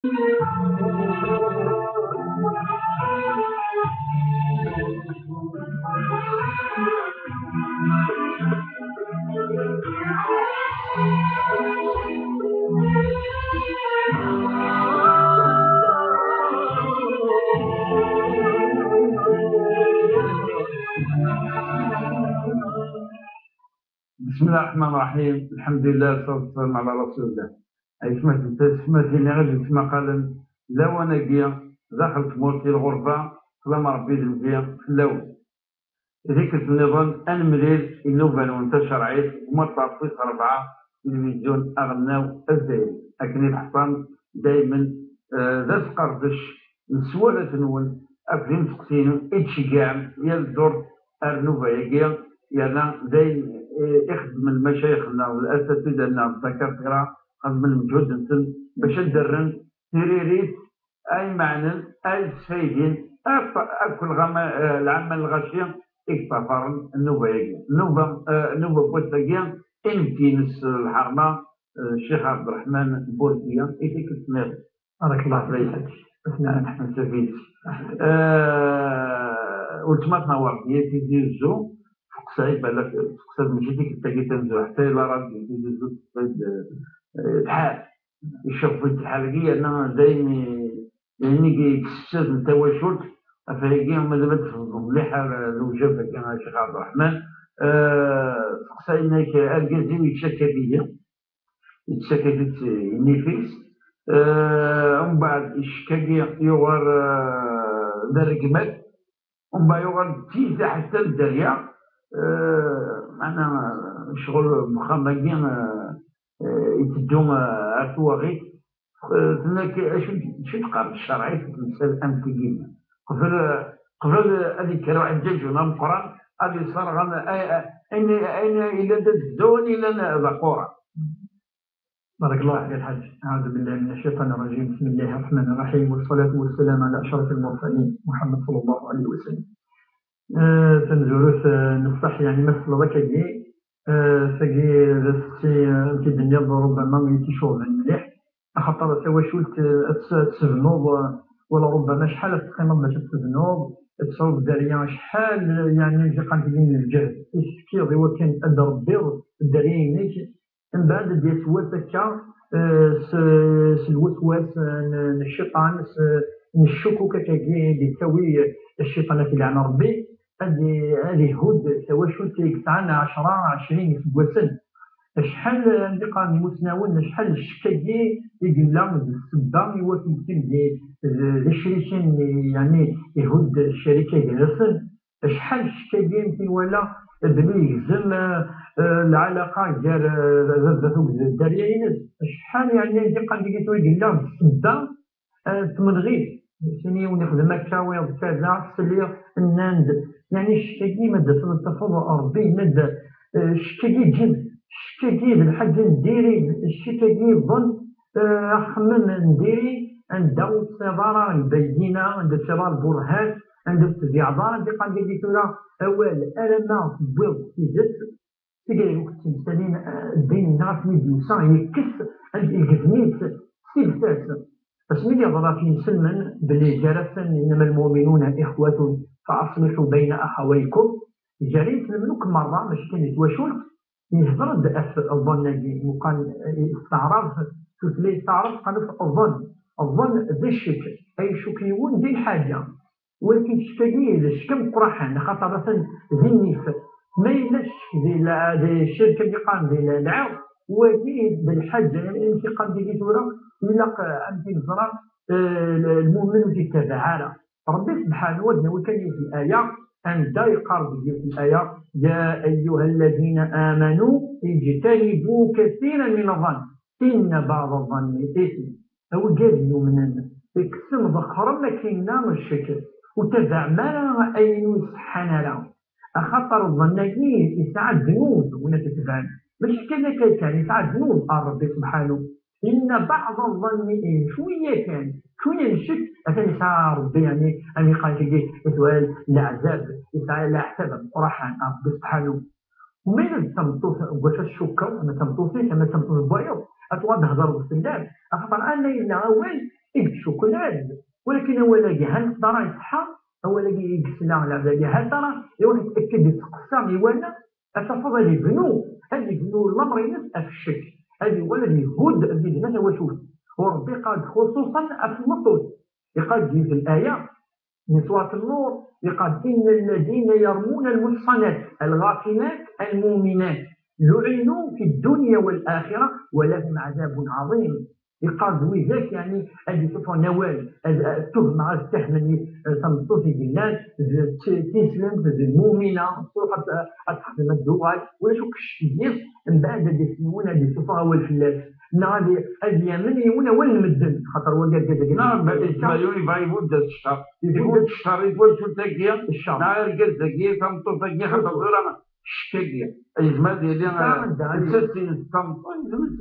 بسم الله الرحمن الرحيم. الحمد لله والصلاة والسلام على رسول الله. أي سمعتني غير كما قال لا وانا كيا دخلت مورتي الغربة كلام ربي ذنبيا في اللوز ذيك النظام المليل النوبة وانتشر عيد وما تعطيش 4 تلفزيون أغناو الزايد لكن الحصان دائما ذا سقردش نسوالة نون أكلم سقسينو إتشجاع يلدر النوبة يجيا يلا دايما يخدم المشايخنا والاساتذه الدكاتره خدم المجهود نتن باش ندرن تريريت اي معنى اي سفيدين اكل العمل الغشيم اكتفر النوبه النوبه بوتاكيا امتينس الحرمه الشيخ عبد الرحمن البورديه ايتيك السمير بارك الله فيك. نحن نستفيد ولتماتنا ورديه في الزو سعيد بالك تقصد مشيتك التاكي تنزو حتى لا راجل الحال يشوف الحالقية أنا دايما يعني كسبت التواشل أفريقيا ماذا تفهمهم مليحة لو جابك كان الشيخ عبد الرحمن تقصد إنك الجازي ويتشكى بيا يتشكى بيت النفيس ومن بعد يشكى يغار دار الجمال ومن بعد يغار تيزا حتى الدريا أنا شغل مخمجين يتدوم أتواغي هناك شو تقارب الشرعي في المسألة الأنتيجية قبل هذيك واحد جاجونا مقران هذه صار أين إلى الزون إلى القرى. بارك الله فيك الحاج. أعوذ بالله من الشيطان الرجيم. بسم الله الرحمن الرحيم والصلاة والسلام على أشرف المرسلين محمد صلى الله عليه وسلم. تنزورث نصح يعني مثل ذاك ساقي ذا الدنيا ربما يتشوف المليح خاطر سوا شولت تسبنوض ولا ربما شحال تقيمض باش تسبنوض تصوب داريا شحال يعني اللي قاعدين الجهد كي هو كان ادى ربي الداريين من بعد ديال سواس هكا الوسواس الشيطان الشكوك كي تسوي الشيطان في لعن ربي هذه هود سوا شولت يقطعنا 10 20 سواسن شحال اللي قام المتناول شحال الشكاكي يقول السبه يوافق الشريكين يعني يهود الشركه جالسين شحال الشكاكي يمكن ولا بلي يلزم العلاقه ديال الدريين شحال يعني اللي قام يقول لهم السبه تمنغيب سيني ونخدم هكا ويض كذا سلي الناند يعني الشكاكي ماده تفضل ربي ماده الشكاكي جد الشكاكي بالحاجه نديري الشكاكي ظن خمم نديري عنده الصداره البينه عنده الصداره البرهان عنده التبيعضار اللي قال لي ترى اوال الما بوض في جد تقري وقت الانسانين الدين الناس ميديوسا يكس عند الجزميت سيلساس بس ملي ضرا في سلمن بلي جرسا انما المؤمنون اخوه فاصلحوا بين اخويكم جريت منك مره باش كان يتواشلت يهضر الظن وقال استعرض تسلي استعرض قال الظن ذا الشك اي شكيون ذي الحاجه ولكن الشكاكي الشكم قرحان خاطر مثلا ذي النيف ما يلاش ذي الشركه اللي قام ذي العرض وكيد بالحاجه انت قام ذي تورا يلاق انت نظرا المؤمن في تبعاله ربي سبحانه وتعالى وكان في الايه أن يقرب في الآية يا أيها الذين آمنوا اجتنبوا كثيرا من الظن إن بعض الظن إثم أو جاز من اكسم ذخر ما كنا الشكل وتبع ما أين يصحنا له أخطر الظن يسعد ذنوب ولا تتبعنا مش كذا كان يسعد ذنوب ربي سبحانه إن بعض الظن شوية كان شوية الشك أثني سعى ربي يعني أني قال لي سؤال العذاب يسعى لا احتمل قرحان ربي سبحانه ومن تمطوف واش الشكر أما تمطوفي أما تمطوف البيض أتوضح ضرب السلام أخطر أنا إلا أول الشوكولاد، ولكن هو لاقي هل نقدر يصحى، هو لاقي يقسلا على ذلك هل ترى يروح يتاكد يتقصى يوانا اتفضل هذه بنو الامر ينس في الشك، هذه ولا اليهود اللي هنا هو شوف وربي قال خصوصا في المطوط يقال في الايه من سورة النور يقال إن الذين يرمون المحصنات الغافلات المؤمنات لعنوا في الدنيا والآخرة ولهم عذاب عظيم. يقال ويزاك يعني هذه صفة نوال التهمة التهمة تمطو في الناس تسلم في المؤمنة صورة تخدم الدول ولا شو كشتيس من بعد هذه سنون هذه صفة أول فلاس هذه اليمن يونا وين مدن خاطر هو قال كذا نعم يسمعوني بايبود الشهر يقول الشهر يقول شو تاكيا الشهر نعم قال تاكيا تمطو تاكيا خاطر دورنا شكاكيا الجمال ديالي السيستين الطمطون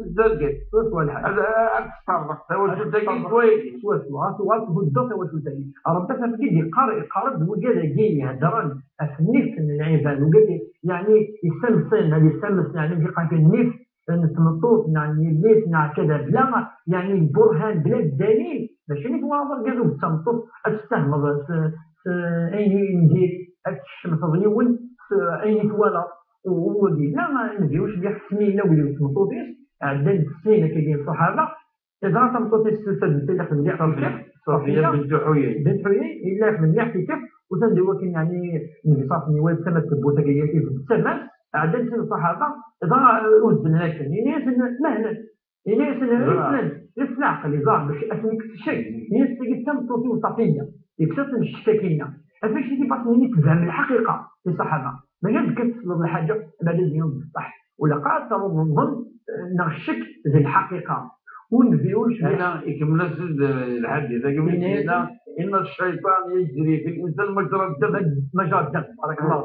الزرقاء سوا الحال هذا أتصرف توا شو تاكي كويس سوا هدو توا شو تاكي ربك تفكير يقارب وقال كي يهدران النفس من العباد وقال يعني يستمسن هذه يستمس يعني يقال في النفس نتمطوط يعني الناس كذا بلا يعني برهان بلا دليل ماشي اللي واضح قالوا بالتمطوط استهمض اي ندير الشمس ضيون اي توالى ودي لا ما نديروش بها سنين وليو تمطوطيس عندنا سنين كاين الصحابه اذا تمطوطيس سلسله تلك مليح صافيه بنت حيي الا من مليح كيف وتنديروا يعني صافي واد سما تبوتا كاين في السماء عدد الصحابة إذا وزن هكذا يناسن مهلا يناسن يسمع اللي ظاهر باش أسمك الشيء يناسن تمطوطي وصفية يكسر الشكاكينة أفاش اللي باصني تفهم الحقيقة في الصحابة ما جات كتصل الحاجة بعد اليوم صح ولا قاعد نظن نغشك ذي الحقيقة ونبيوش هنا يكمل الحديث هنا إن الشيطان يجري في الإنسان مجرى الدم بارك الله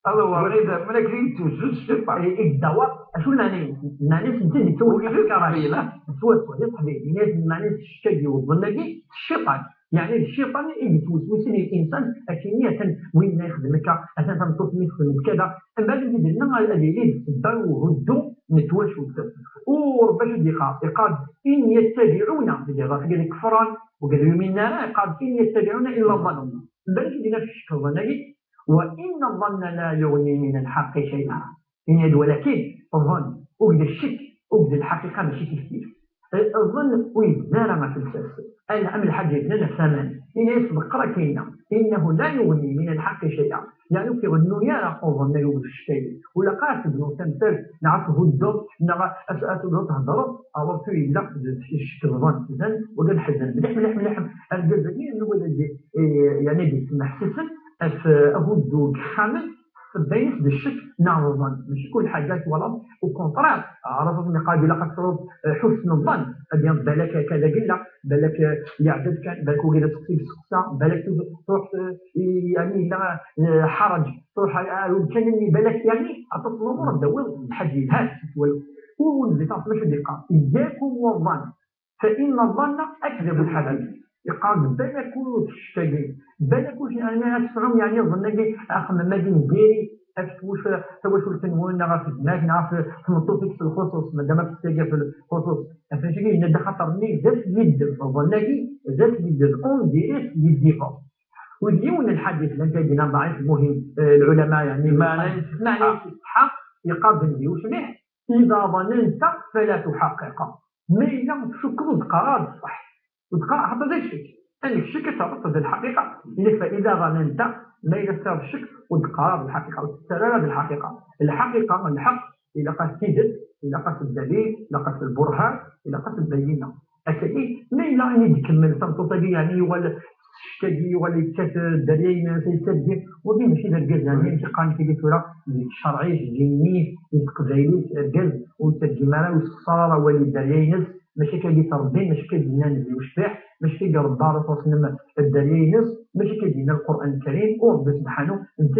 هذا هو غير ملك توجد الشيطان الدواء شو المعنى نسيت تسوي في الكراهيه سوا يا صاحبي الناس معنى الشكي والظنجي الشيطان يعني الشيطان يتوسوس للانسان اكنيه وين يخدمك اثناء تنطق يخدم كذا من بعد بدلنا الادليل الدار وهدوا نتواشوا ورباش يقال ان يتبعون قال كفران وقال يمنا قال ان يتبعون الا الظن من بعد بدينا في الشكل الظنجي وإن الظن لا يغني من الحق شيئا ولكن الظن وجد الشك وجد الحقيقة ماشي كيف الظن وين لا ما تنساش الأمر الحديث لنا الثمن إن يسبق ركينا إنه لا يغني من الحق شيئا يعني في غنو يرى الظن يوجد الشيء ولا قاتل بنو تمثل نعرفه الدور أسأل تهضر أو في لا الشك الظن إذن وقد حزن ملح الجزائر يعني بيسمح سسن أبو خامل بين الشك نعم الظن مش كل حاجات ولا وكونترا عرفت من قابل قد حسن الظن أبيان بالك كذا قلة بالك يعدد كان بالك وقيل تقصي بسقسة بالك تروح يعني لا حرج تروح كان بالك يعني أتصل الأمور الدول الحديث هذا ونزيد مش دقة إياكم والظن فإن الظن أكذب الحديث يقال بالك وتشتغل بالك واش انا تسمعهم يعني الظن اخ ما نديري واش التنوين نعرف الناس نعرف تمطوطيك في الخصوص مادام تستاجر في الخصوص فاش كاين خاطرني زاد يد الظن زاد يد اون ديريس يديفا وديون الحديث لان كاين ضعيف مهم العلماء يعني معنى الصحه يقابل به واش مليح اذا ظننت فلا تحقق ما الا تشكر القرار صح وتقرأ حتى زي الشك أن الشك تربط بالحقيقة فإذا ظننت ما يفسر الشك وتقرأ بالحقيقة وتسترى بالحقيقة الحقيقة والحق إذا قاس كذب إذا قاس الدليل إذا قاس البرهان إذا قاس البينة أكيد ما إلا أن يكمل تنططي يعني ولا الشكاكي ولا يتكات الدليل سيتسجل وبين ماشي ذا الجز يعني ماشي قانون في الدكتورة الشرعي الجني يتقبلي الجز وتسجل معنا والصارة ولا الدليل ماشي كيدير ربي ماشي كيدينا نبي وشبيح ماشي كيدير الدار وصلنا الدليل ماشي كيدينا القران الكريم وربي سبحانه انت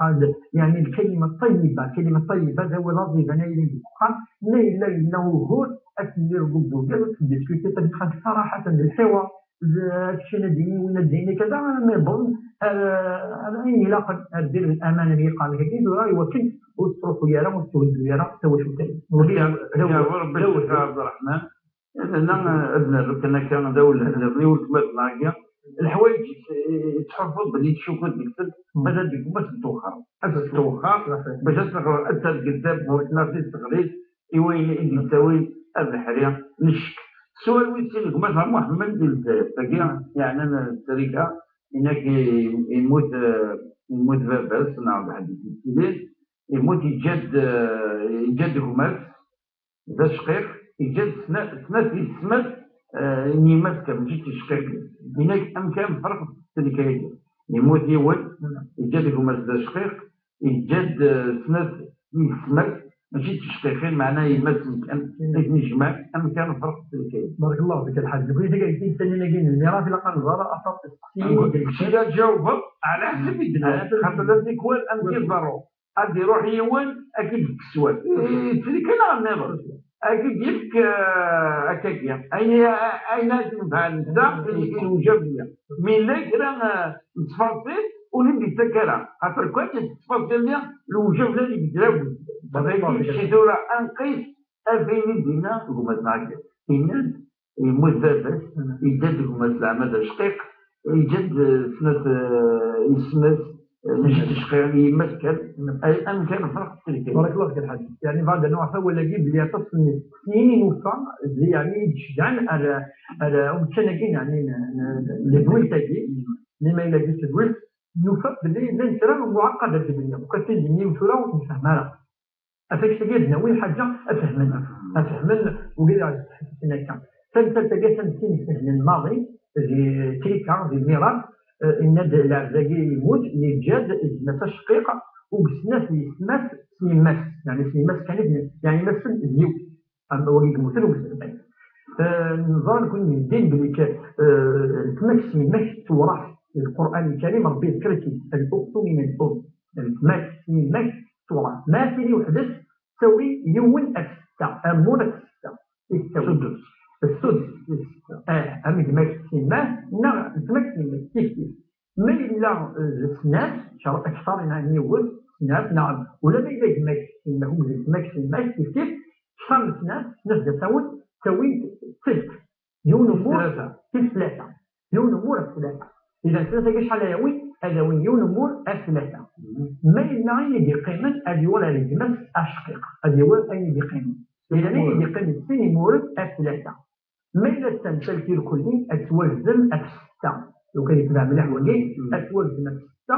قال يعني الكلمه الطيبه هذا هو لفظ انا اللي بالقران لا انه هو اكثر ضد ديال الديسكوتي تبقى صراحه الحوار الشيء الديني ولا الديني كذا ما يظن انا اني لا قد ادير الامانه اللي قال كيف راي وكل وتروحوا يا راه وتولدوا يا راه سوا شو كاين ربي عبد الرحمن انا ابن لو كان دولة الري والكبات ناقية الحوايج تحفظ بلي تشوف تكتب ماذا بك بس توخر حتى توخر باش تقرا انت الكتاب هو نفس التقليد وين اللي تسوي الحريه نشك السؤال وين سيلك مثلا محمد الجزائر يعني انا الشركه هناك يموت باباس نعرف واحد يموت يجد همات ذا شقيق يجد سنة يسمت نيمات كمجي تشقيق هناك أمكان فرق الشركة يموت يولد يجد همات ذا شقيق يجد سنة يسمت ماشي تشقيقين معناه يمات مكان نجمع أمكان فرق الشركة. بارك الله فيك الحاج بغيت قلتي ثاني نجي الميراث إلا كان ظهر أثر شي لا تجاوب على حسب يدنا خاطر لازم يكون أمكان ضروري غادي يروح يوان اكيد ديك السؤال الشركه لا غنهضر اكيد ديك هكاكيا اين تنفع النساء اللي كيوجب ليا من لا كرا نتفاصيل ونبدي تكرا خاطر كنت تتفاصيل ليا الوجب اللي بيدراو هذاك شي دوره انقيس 2000 دينار هما معاك إنان يموت باباس يجد هما زعما شقيق يجد سنة يسمى مش تشقيق يمثل أمكان فرق الشركة. بارك الله فيك الحاج يعني بعد نوع فول اللي بلي تصل سنين وفا يعني تشجعن على متشنقين يعني لدوي تاجي لما إلا جيت دوي نوفا بلي الانسان معقدة في الدنيا وكثير دنيا وثورة ونفهمها أفكش تجدنا وين حاجة أفهمنا وقيل حسنا كان فلتلتقى سنتين سهل الماضي في تريكا في الميراث إن العزاقي يموت يتجاد إجناس شقيقة وبسناس يسماس سيماس يعني سيماس كانت يعني مثل ديو أما وليد مثل وبسنتين نظام كون الدين بلي تماك سيماس تورث القرآن الكريم ربي ذكرتي الأخت من الأم تماك سيماس تورث ما فيني وحدث تسوي يون الستة أمون الستة السدس أمي الماكسيم نعم الماكسيم كيف ما إلا السنات أكثر يعني يول سنات نعم ولا ما إلا الماكسيم هو الماكسيم كيف شهر سنات تسوي ست يون أمور في ثلاثة يون أمور الثلاثة إذا ثلاثة شحال يوي هذا وين يون أمور الثلاثة ما إلا غير بقيمة هذه ولا الجمس أشقيق هذه ولا أي بقيمة إذا غير بقيمة سين مورد الثلاثة ما إلا التمثال الكلي أتوزن الستة لو كان يتبع مليح وجه أتوزن الستة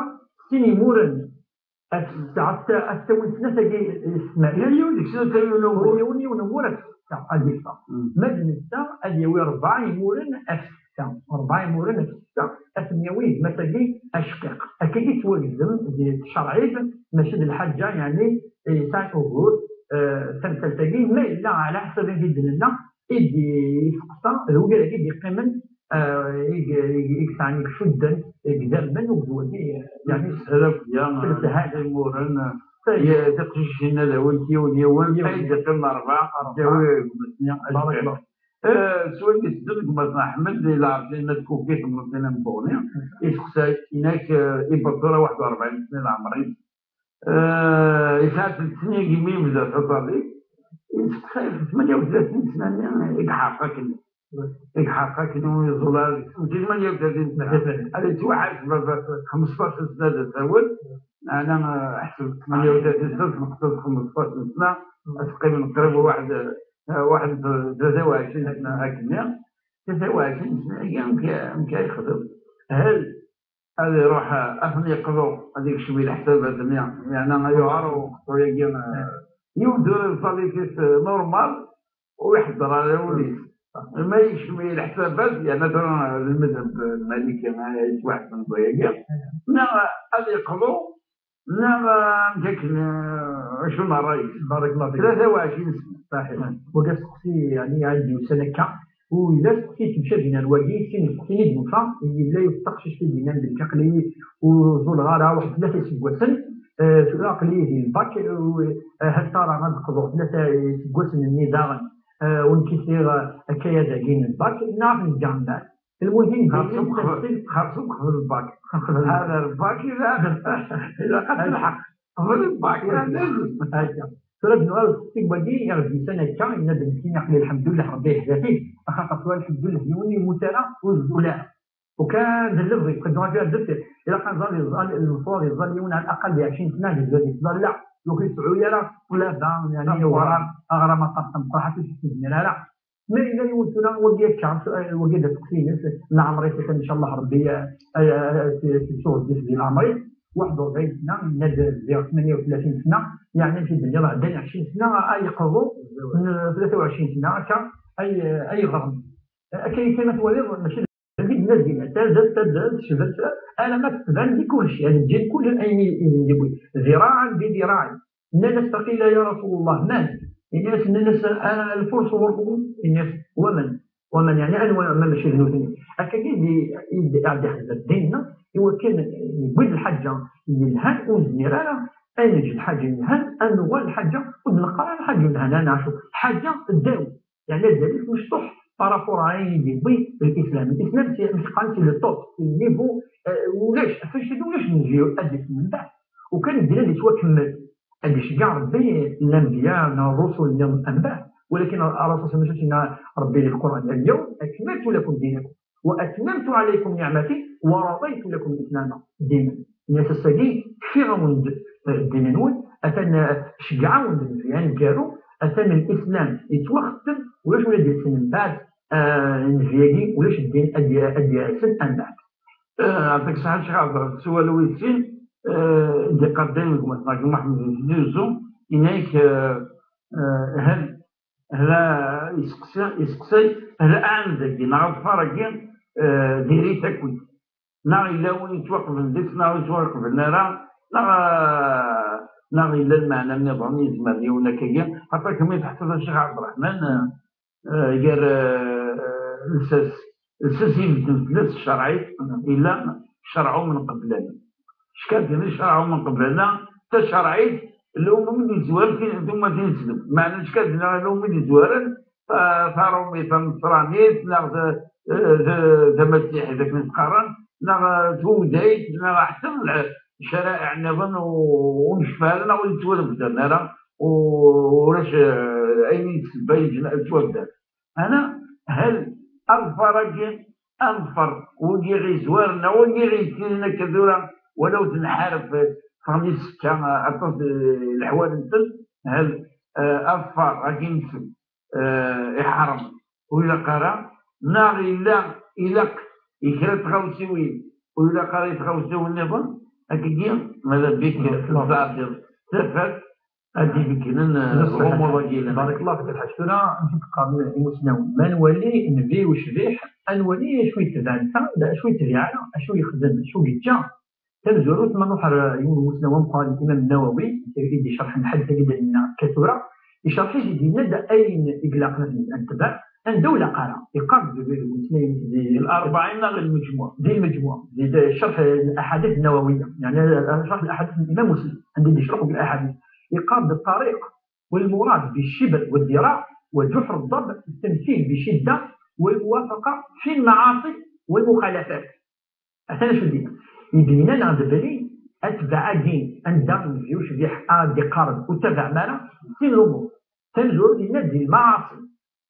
سيني مورن الستة أتوزن ثلاثة اسماء يوني ونمور الستة الستة مجن الستة اليوي أربعة يمورن الستة أربعة يمورن الستة أثنيوي مثلا أشقيق أكيد يتوزن الشرعي ماشي الحاجة يعني ساعة أهور تمثال تجي ما إلا على حسب جدنا إدي فقط هو قال لك بقيمة يعني شدا قداما وبدوتي يعني سلف يا هذا مورنا يا تقشينا لويتي وديوان أي دقيقة أربعة جاوي بارك الله سؤال يسدد مثلا أحمد إلا عرفتي تكون كيف مثلا بوني يسقسي هناك إبطورة 41 سنة العمرين يساعد 3 سنين كمية بزاف تطالي خايف 38 سنة يحقق إنه يزول 38 سنة هذا توعد 15 سنة تزول أنا أحسب 38 سنة نقصد 15 سنة تقريبا قريب واحد 23 سنة هكذا 23 سنة يمكن يخدم هل هذا يروح أثني يقضوا هذيك شوية الحسابات يعني أنا يعرف ويجينا يودر الصليفيس نورمال ويحضر على وليد ما يشمي الحسابات يعني ترى المذهب المالكي ما يتواحد من ضيقة نعم هذا يقضوا نعم شنو الرئيس بارك الله فيك 23 سنة صحيح وقال سقسي يعني عندي سنة كا وإلا سقسي تمشى بين الواجي سين سقسيني بنفا لا يستقشش في بنان بالكقلي وزول غارة واحد 3 سنوات تلاقي لي الباك هل ترى غنقضوا 3 سنوات النظام ونكثير هكايا داكين الباك نعرف نتجمع المهم خاصهم قبل الباك هذا الباك إذا قد الحق قبل الباك سورة نوال الصيب ودي يغدي سنة كا ينادم كينا قليل الحمد لله ربي يهدافيه أخاطر سؤال الحمد لله يوني متلا وزولا وكان اللفظ يقدروا فيها الدفتر إذا كان ظل المفروض يظلون على الأقل ب 20 سنة يظل لا لو كيسعوا يلا ولا بان يعني وغرام أغرام طرطم طاحت في السجن لا ما إذا يوصلنا وقيت شعب وقيت تقسيم العمري إن شاء الله ربي تسوق في العمري 41 سنة من 38 سنة يعني في الدنيا عندنا 20 سنة أي قضوا 23 سنة هكا أي غرم كيما تولي ماشي الناس ديالنا تاد شفت أنا ما تبان لي كل شيء هذا الجيل كل أين ذراعا بذراع إننا نستقيل يا رسول الله من الناس أنا الفرس والروم الناس ومن يعني أنا ما ماشي ذنوبني هكا يدي حزب ديننا هو كان يبد الحاجة الهان وزنيرانا أنا نجد الحاجة الهان أنا هو الحاجة ونقرا الحاجة الهان أنا نعرف حاجة الداوي يعني الدليل مشطوح بارافور عين الإسلام مش قانتي للطوط النيفو ولاش ولاش نجيو أديك من بعد وكان الدين اللي توا كمل أديش كاع ربي الأنبياء الرسل الأنباء ولكن الرسول صلى الله عليه وسلم ربي القرآن اليوم أكملت لكم دينكم وأتممت عليكم نعمتي ورضيت لكم الإسلام دينا الناس الساقي كثير الدين نود أتن شجعون يعني كارو أتن الإسلام يتوختم ولاش ولا ديال سنين بعد نفياقي ولاش الدين أدي سن أن بعد عطيك صحة شيخ عبد الله السؤال ويتسين اللي قدم لكم أصدقائكم محمد الزوزو إنك هل يسقسي هل عندك نعرف فرق ديري تكوين نا إلا وين يتوقف الدس نا يتوقف النار نا إلا المعنى النظامي يزمر ولا كيا حتى كما تحت الشيخ عبد الرحمن قال الساس يبدل الشرعي إلا شرعوا من قبلنا شكال كان شرعوا من قبلنا تشرعي اللي من يزوار فين ثم تنسلم معنى شكال اللي من يزوار صاروا مثلا نصرانيت ذا مسيحي ذاك القرن توديت حتى الشرائع النظام ونشفى لنا ونتولد لنا ولاش اي سبايج تولد انا هل الفرق انفر وني غي زوارنا وني غي سيرنا كذوره ولو تنحارب خميس كان عطات الحوال نتل هل الفر غادي نسب يحرم ولا قرا نار إلا يكرا تغوسيوين ولا قرا يتغوسيو النظام أكيد ماذا بك الزعتر تفت هذه يمكن الغموضة ديالنا بارك الله فيك الحاج ترى نتقابل المسلمون ما نولي نبي وشبيح نولي شويه تبانتا شويه تبيعنا شويه يخدم شويه يتجا تنزورو ثم نروح المسلمون قال الإمام النووي يدي شرح نحدث كده لنا كثرة يشرح لنا أين إغلاقنا الانتباه أن دولة قارة يقابل المسلمين دي الأربعين للمجموع دي المجموع دي شرح الأحاديث النووية يعني شرح الأحاديث الإمام مسلم عندي يشرحوا بالأحاديث يقابل الطريق والمراد بالشبر والذراع وجحر الضب التمثيل بشدة والموافقة في المعاصي والمخالفات أثناء شو دي يبين لنا دبلي أتبع دين أندم فيوش دي قارب وتبع مانا سين الأمور تنزل لنا دي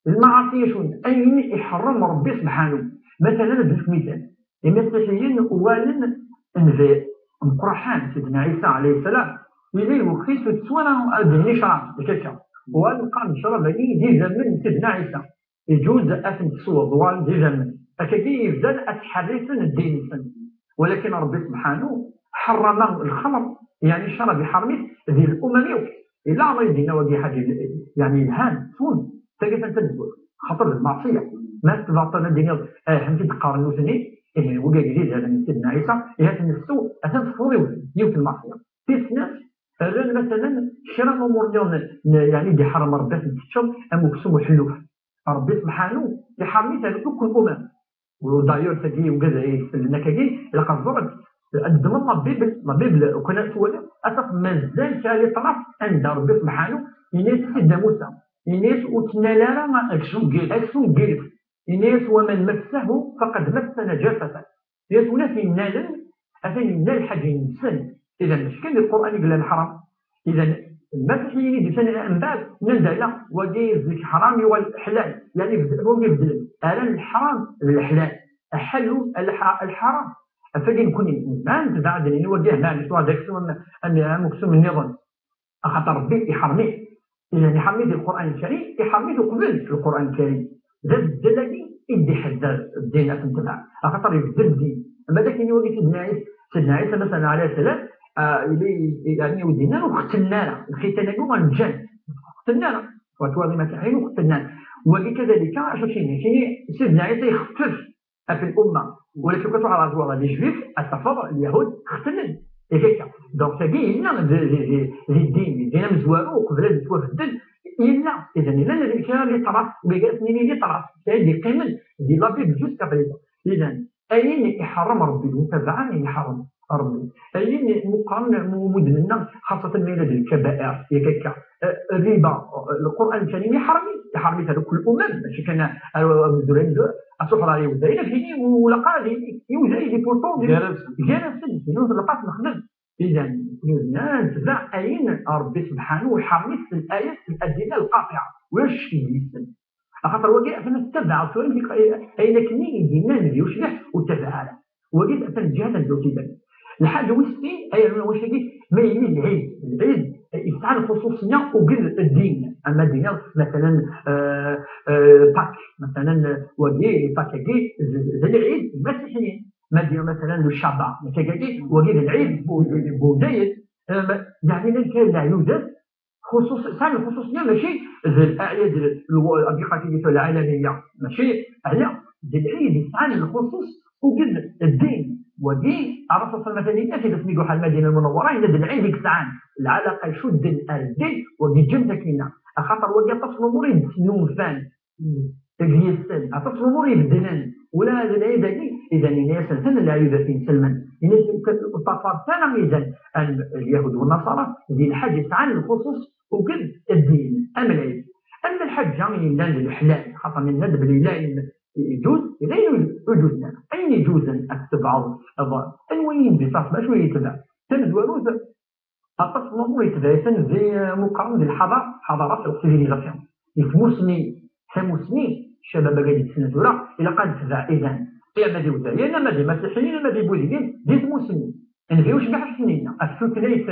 المعاصي شون أين يحرم ربي سبحانه مثلا نديك مثال المسيحيين أولا نفي مقرحان سيدنا عيسى عليه السلام يلي وخيس تسوانا الدنيا شرع بكاكا وقال نشرب لي دي زمن سيدنا عيسى يجوز أثن تصور ضوال دي زمن أكاكي يفضل أتحرسن الدين السنة ولكن ربي سبحانه حرم الخمر يعني شرب بحرمه ذي الأمم إلا ما يدينا ودي حاجة يعني الهان سون تجد أن تنزل خطر المعصية ما تبعطنا الدنيا حمد تقارن وثني وجا جديد هذا من سيدنا عيسى هذا السوء أثن صفوري يوم المعصية في سنة مثلا شرع أمور يعني دي حرم ربي تكتشف أم كسوم حلوف ربي سبحانه يحرمي تلك كل ودايور تجي وكذا لنا كجي لقد ضرب الدم ما بيبل وكنا سوالف أصف مازال كالي طرف عند ربي سبحانه يناس سيدنا موسى يناس وتنالا ما أكسون جيل يناس ومن مسه فقد مس نجاسة يناس وناس ينال أثني ينال حاجة إنسان إذا مش كان القرآن يقول الحرام إذا المسيحيين يدفن من بعد نندل وديز الحرام والحلال يعني هو يبدل الان الحرام الحلال احلوا الحرام فدي نكون ما بعد اللي نوجه مع السؤال داك ان مقسوم النظام خاطر ربي يحرميه اذا يحرمي القران الكريم يحرمي قبل في القران الكريم زاد الدلالي يدي حداد الدين تبع خاطر يبدل الدين اما ذاك اللي ولي سيدنا عيسى مثلا عليه السلام يعني ودينا وقتلنا الختان هو الجن قتلنا وتوالي المسيحيين وقتلنا وكذلك شنو سيدنا عيسى يخفف في الامه ولكن كتروح على الزوار لي جويف التفاضل اليهود اختلل هكاك دونك تاكي إلا الدين مزوارو قبل توفدل إلا إذا إلا الكلام اللي طرف ويقاسني اللي طرف اللي قيمل دي لابي بجوز كفريزا إذا أين يحرم ربي المتابعة يحرم ربي أين مقارنة مدمنة خاصة من هذه الكبائر هكاك الربا القرآن الكريم يحرمي هذا كل الأمم ماشي كان مزورين أسوحر عليه وزايد فيني ولقى لي يوزايد بورتون جالس يوز لقات نخدم إذا الناس لا أين ربي سبحانه وحرمي في الآيات الأدلة القاطعة واش يسمى خاطر وقع فنتبع أين كني يدينا نبيوش له وتبع وجد أن الجهات الزوجية الحاجة وستين أي واش ما يمين العيد يسعى الخصوصية وقل الدين أما الدين مثلا باك مثلا ودي باكاكي زي العيد المسيحيين مدينة مثلا الشعب كاكاكي وقيل العيد بوزايد يعني لا يوجد خصوص سعى الخصوصية ماشي الأعياد الأبيقاتية العالمية ماشي على العيد يسعى الخصوص وقل الدين ودي عرفت مثلا في تسميق حال المدينه المنوره الى العيد يكسعان العلاقه يشد الدين ودي جمده كاينه خاطر ودي طفل امور يدسنون فان تجيسن طفل امور يبدلن ولا هذا العيد اذا الناس سنه لا يوجد سلما الناس الطفار ثاني اذا اليهود والنصارى دي الحج يسعى الخصوص وقل الدين اما العيد اما الحج يعني الحلال خاطر من ندب لله يجوز غير يجوزنا أين يجوز أن أتبع أين بصح باش يتبع تنزوروز أطلق الأمور يتبع زي مقارنة بالحضارات السيفيليزاسيون سموسني الشباب قاعد يتسنى إلى قد تبع إذا يا مادي وزايا مادي مسيحيين مادي بوذيين دي سموسني نفيوش بحث سنين السوق ليس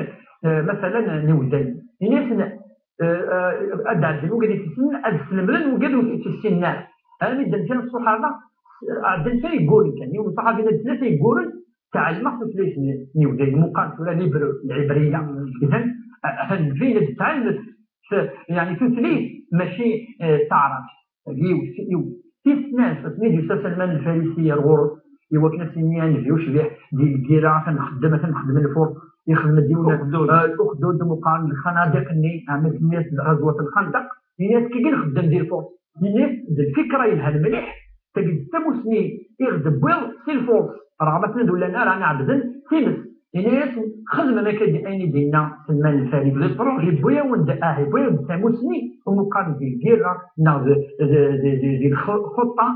مثلا نوزاي الناس أدعى الدلو قاعد يتسنى السلملن وقادوا يتسنى أنا كان الصحابة عندنا يقول كان يوم الصحابة ثلاثة يقول تعلم ليش نيوزي مقارنة ولا نبر العبرية إذا فين تعلم يعني تثليث ماشي تعرف في ناس نيجي سلمان الفارسية الغرب يوكنا سنيان فيوش بيه دي الكيرا نخدم الفور يخدم ديونا الأخدود مقارنة الخنادق اللي عملت الناس غزوة الخندق الناس كي نخدم ديال الفور الناس الفكره يلها المليح تجد تمسني يغدب بيض سيلفورس رغبتنا ولا انا رانا عبدن سيمس الناس خدمه ما كان اين دينا سلمان الفارسي البروجي بويا وند بويا تمسني ومقارنه الكيرا دي الخطه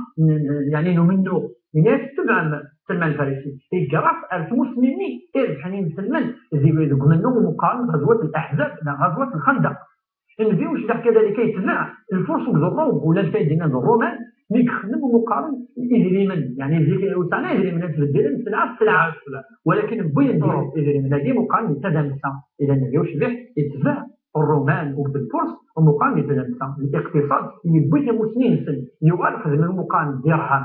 يعني منه الناس تبع سلمان الفارسي الجراف تمسني حنين سلمان زي منه مقارنه غزوه الاحزاب غزوه الخندق نبيوش كذلك يتبع الفرس والروم ولا الفايدين الرومان اللي يخدموا مقارن يجري يعني زي وصلنا يجري من الدين سلعه ولكن بوين يجري من هذه مقارن يتدمسا اذا نبيوش يتبع الرومان والفرس ومقارن يتدمسا الاقتصاد يبوي مسنين يوالف من المقارن درهم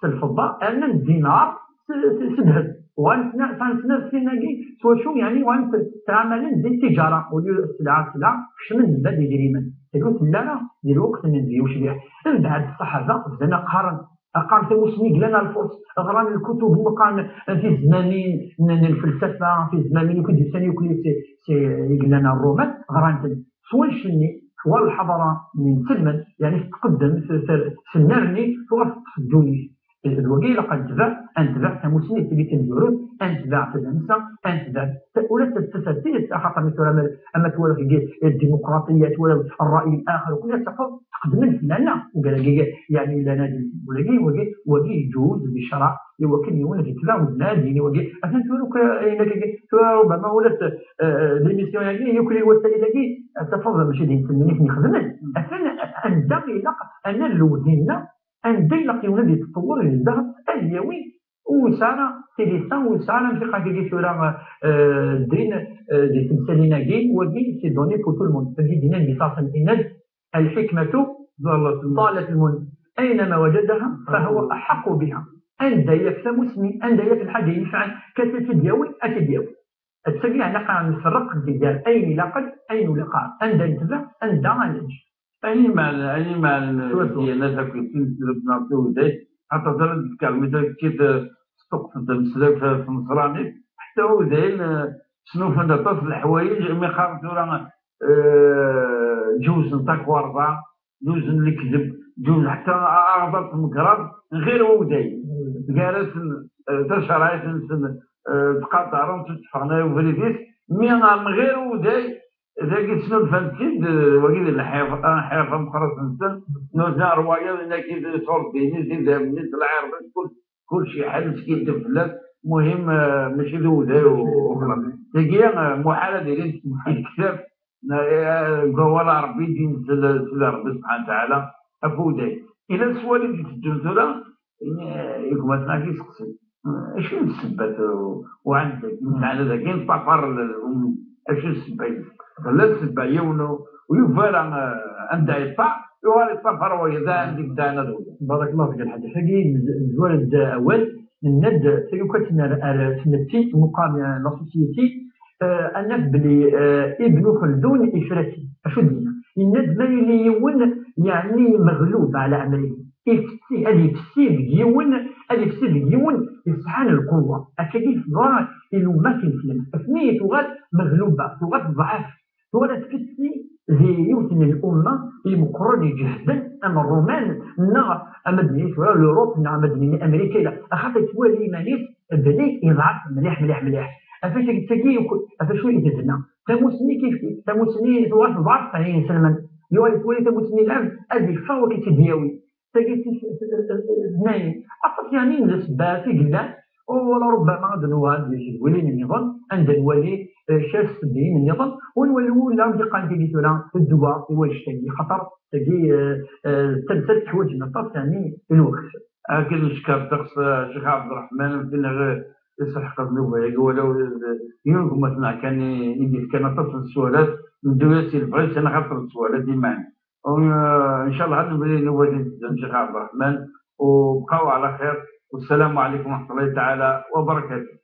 الفضه ان الدينار سدهد وانسنا سيناكي سوا شو يعني وانت تعملين دي التجاره ولي السلعه شمن بدي يجري من تقول لا ديال الوقت من ديوش بيه من بعد الصحابه بدنا قارن مسني لنا الفرس غران الكتب وقارن في زمانين الفلسفه في زمانين كنت ثاني وكل لنا الرومان غران سوا الشني سوا الحضاره من سلمن يعني تقدم في النرني توقف الدنيا الوكيل قد انتبع تموسني تبي تندورو انتبع تنسى انتبع ولا تستفيد خاطر مثلا اما تولى الديمقراطيه ولا الراي الاخر وكل تقدم لنا وقال يعني لنا ولا يجوز بشرع يوكل يولد يتبع النادي وكي عشان تقولوا ربما ولات ليميسيون يعني يوكل يوصل الى تفضل ماشي دين تمني خدمت عندنا انا لودينا عندنا يولد يتطور الذهب اليومي وسانا تيليسان وسانا ماشي قاعد يشورا دين دي تمثالنا كي وكي سي دوني بور تو الموند تجي دينا ميثاق الاناد الحكمه ضالت الملك اينما وجدها فهو احق بها عند يفهمسني عند في الحاجه يفعل كتفديوي اتديوي التسمية نقع نفرق الدجال اين لقد اين لقاء عند انتبه عند عالج أي مع الديانات كنت نعطيو ذاك حتى درت كلمة كيف تقصد المسلك في النصراني حتى هو ذاين شنو فهمت تصل الحوايج مي خاطر راه جوز نتاك ورطة جوز الكذب جوز حتى أغضب المكرر غير هو دايم جالس تشرعت تقاطعهم تتفقنا وفريديس مي غير هو دايم ذاك شنو الفلسفه وكيل الحياه مقرص نسن نوزع روايه لان كي صور بيني زيد من العرب كل شيء حل مسكين تفلت مهم ماشي ذوذا وخلاص تجي محاله ديالي الكتاب ولا ربي ينزل ربي سبحانه وتعالى افوداي الى السؤال اللي تدوزو له يكون مثلا كيسقسي شنو السبات وعندك على ذاك ينطفر اشنو السبات لا السبا يونو ويفرع عندها يطفى يوالي يطفر ويذا عندك دانا دول بارك الله فيك الحاج حقي الزوال اول الند سيكون سنتي مقام لا سوسيتي الناس بلي ابن خلدون افراتي اشو دينا الند ما يون يعني مغلوب على عمله يفسي هذه يفسي بيون يسحان القوه اكيد ضاع إلو ما كيفلم اثنين تغاد مغلوبه تغاد ضعف تغاد تفسي زي يوتن الامه المقرر جهدا اما الرومان نا امدني ولا الاوروب نا امدني امريكا لا اخذت تولي مانيس بلي يضعف مليح افاش تجي افاش وين تدنا تموسني كيف تموسني تغاد ضعف ثاني سلمان يولي تولي تموسني الان هذه فوق تدياوي تجي اثنين اصلا يعني نسبه في قلة ولا ربما غادي نولي النظام عند الولي شاف السبعين النظام ولا غادي قال لي الدواء هو الشيء خطر تجي تلبس حوايج نطاط ثاني الوقت اكيد نشكر شخص الشيخ عبد الرحمن فينا يصح قبل ولو يوم مثلا كان يدير كان تصل السؤالات من دواسي البغيت انا خاطر السؤالات ديما وان شاء الله غادي نولي نوالي الشيخ عبد الرحمن وبقاو على خير والسلام عليكم ورحمه الله تعالى وبركاته.